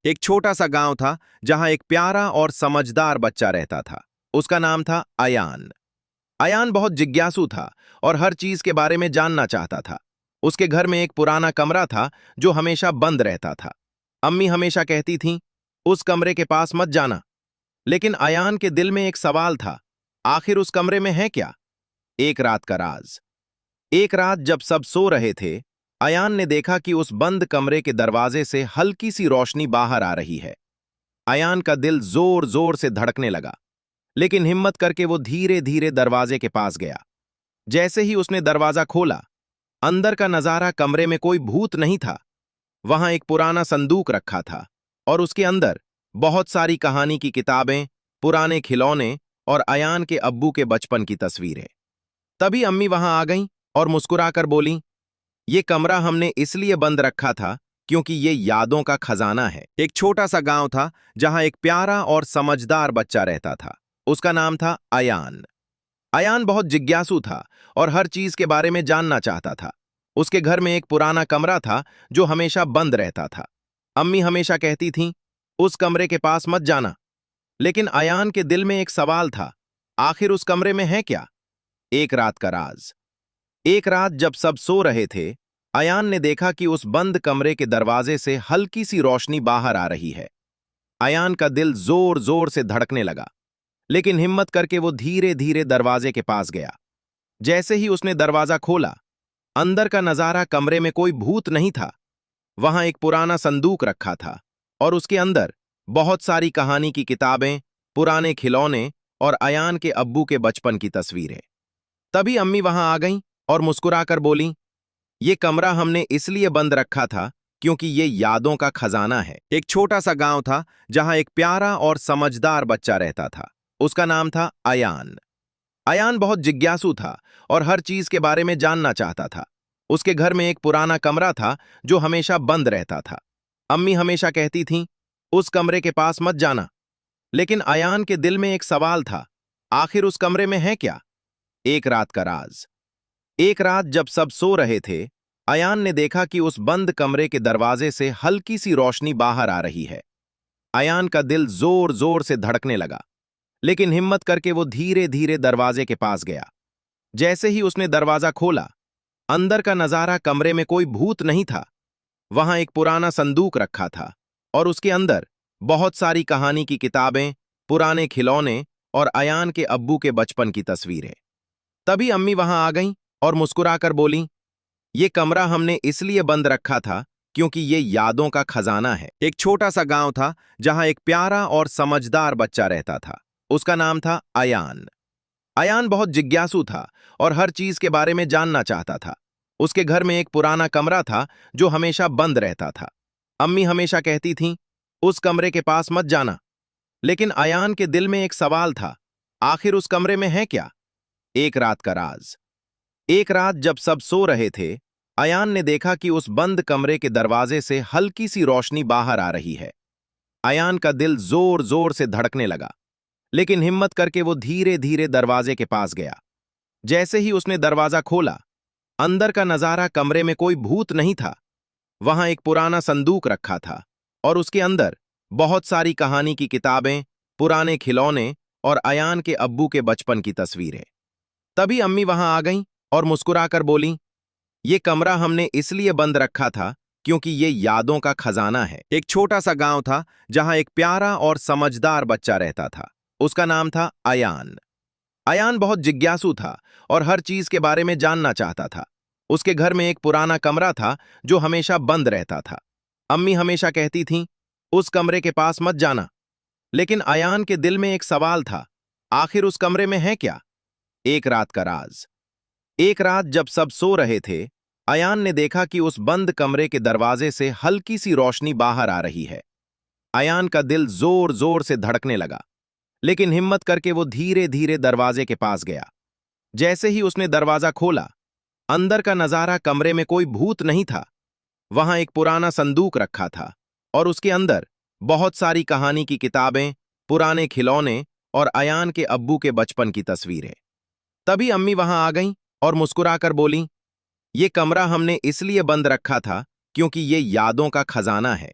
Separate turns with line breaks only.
एक छोटा सा गांव था जहां एक प्यारा और समझदार बच्चा रहता था। उसका नाम था अयान। अयान बहुत जिज्ञासु था और हर चीज के बारे में जानना चाहता था। उसके घर में एक पुराना कमरा था जो हमेशा बंद रहता था। अम्मी हमेशा कहती थीं, उस कमरे के पास मत जाना। लेकिन अयान के दिल में एक सवाल था, आखिर उस कमरे में है क्या? एक रात का राज। एक रात जब सब सो रहे थे, अयान ने देखा कि उस बंद कमरे के दरवाजे से हल्की सी रोशनी बाहर आ रही है। अयान का दिल जोर जोर से धड़कने लगा, लेकिन हिम्मत करके वो धीरे धीरे दरवाजे के पास गया। जैसे ही उसने दरवाजा खोला, अंदर का नजारा कमरे में कोई भूत नहीं था। वहां एक पुराना संदूक रखा था और उसके अंदर बहुत सारी कहानी की किताबें, पुराने खिलौने और अयान के अब्बू के बचपन की तस्वीरें। तभी अम्मी वहां आ गईं और मुस्कुराकर बोलीं, ये कमरा हमने इसलिए बंद रखा था क्योंकि ये यादों का खजाना है। एक छोटा सा गांव था जहां एक प्यारा और समझदार बच्चा रहता था। उसका नाम था अयान। अयान बहुत जिज्ञासु था और हर चीज के बारे में जानना चाहता था। उसके घर में एक पुराना कमरा था जो हमेशा बंद रहता था। अम्मी हमेशा कहती थीं, उस कमरे के पास मत जाना। लेकिन अयान के दिल में एक सवाल था, आखिर उस कमरे में है क्या? एक रात का राज। एक रात जब सब सो रहे थे, अयान ने देखा कि उस बंद कमरे के दरवाजे से हल्की सी रोशनी बाहर आ रही है। अयान का दिल जोर जोर से धड़कने लगा, लेकिन हिम्मत करके वो धीरे धीरे दरवाजे के पास गया। जैसे ही उसने दरवाजा खोला, अंदर का नजारा कमरे में कोई भूत नहीं था। वहां एक पुराना संदूक रखा था और उसके अंदर बहुत सारी कहानी की किताबें, पुराने खिलौने और अयान के अब्बू के बचपन की तस्वीरें। तभी अम्मी वहां आ गईं और मुस्कुराकर बोलीं, ये कमरा हमने इसलिए बंद रखा था क्योंकि ये यादों का खजाना है। एक छोटा सा गांव था जहां एक प्यारा और समझदार बच्चा रहता था। उसका नाम था अयान। अयान बहुत जिज्ञासु था और हर चीज के बारे में जानना चाहता था। उसके घर में एक पुराना कमरा था जो हमेशा बंद रहता था। अम्मी हमेशा कहती थीं, उस कमरे के पास मत जाना। लेकिन अयान के दिल में एक सवाल था, आखिर उस कमरे में है क्या? एक रात का राज। एक रात जब सब सो रहे थे, अयान ने देखा कि उस बंद कमरे के दरवाजे से हल्की सी रोशनी बाहर आ रही है। अयान का दिल जोर जोर से धड़कने लगा, लेकिन हिम्मत करके वो धीरे धीरे दरवाजे के पास गया। जैसे ही उसने दरवाजा खोला, अंदर का नजारा कमरे में कोई भूत नहीं था। वहां एक पुराना संदूक रखा था और उसके अंदर बहुत सारी कहानी की किताबें, पुराने खिलौने और अयान के अब्बू के बचपन की तस्वीरें। तभी अम्मी वहां आ गईं और मुस्कुराकर बोलीं, ये कमरा हमने इसलिए बंद रखा था क्योंकि ये यादों का खजाना है। एक छोटा सा गांव था जहां एक प्यारा और समझदार बच्चा रहता था। उसका नाम था अयान। अयान बहुत जिज्ञासु था और हर चीज के बारे में जानना चाहता था। उसके घर में एक पुराना कमरा था जो हमेशा बंद रहता था। अम्मी हमेशा कहती थीं, उस कमरे के पास मत जाना। लेकिन अयान के दिल में एक सवाल था, आखिर उस कमरे में है क्या? एक रात का राज। एक रात जब सब सो रहे थे, अयान ने देखा कि उस बंद कमरे के दरवाजे से हल्की सी रोशनी बाहर आ रही है। अयान का दिल जोर जोर से धड़कने लगा, लेकिन हिम्मत करके वो धीरे धीरे दरवाजे के पास गया। जैसे ही उसने दरवाजा खोला, अंदर का नजारा कमरे में कोई भूत नहीं था। वहां एक पुराना संदूक रखा था और उसके अंदर बहुत सारी कहानी की किताबें, पुराने खिलौने और अयान के अब्बू के बचपन की तस्वीरें। तभी अम्मी वहां आ गईं और मुस्कुराकर बोलीं, ये कमरा हमने इसलिए बंद रखा था क्योंकि ये यादों का खजाना है। एक छोटा सा गांव था जहां एक प्यारा और समझदार बच्चा रहता था। उसका नाम था अयान। अयान बहुत जिज्ञासु था और हर चीज के बारे में जानना चाहता था। उसके घर में एक पुराना कमरा था जो हमेशा बंद रहता था। अम्मी हमेशा कहती थीं, उस कमरे के पास मत जाना। लेकिन अयान के दिल में एक सवाल था, आखिर उस कमरे में है क्या? एक रात का राज। एक रात जब सब सो रहे थे, अयान ने देखा कि उस बंद कमरे के दरवाजे से हल्की सी रोशनी बाहर आ रही है। अयान का दिल जोर जोर से धड़कने लगा, लेकिन हिम्मत करके वो धीरे धीरे दरवाजे के पास गया। जैसे ही उसने दरवाजा खोला, अंदर का नजारा कमरे में कोई भूत नहीं था। वहां एक पुराना संदूक रखा था और उसके अंदर बहुत सारी कहानी की किताबें, पुराने खिलौने और अयान के अब्बू के बचपन की तस्वीरें। तभी अम्मी वहां आ गईं और मुस्कुराकर बोलीं, ये कमरा हमने इसलिए बंद रखा था क्योंकि ये यादों का खजाना है।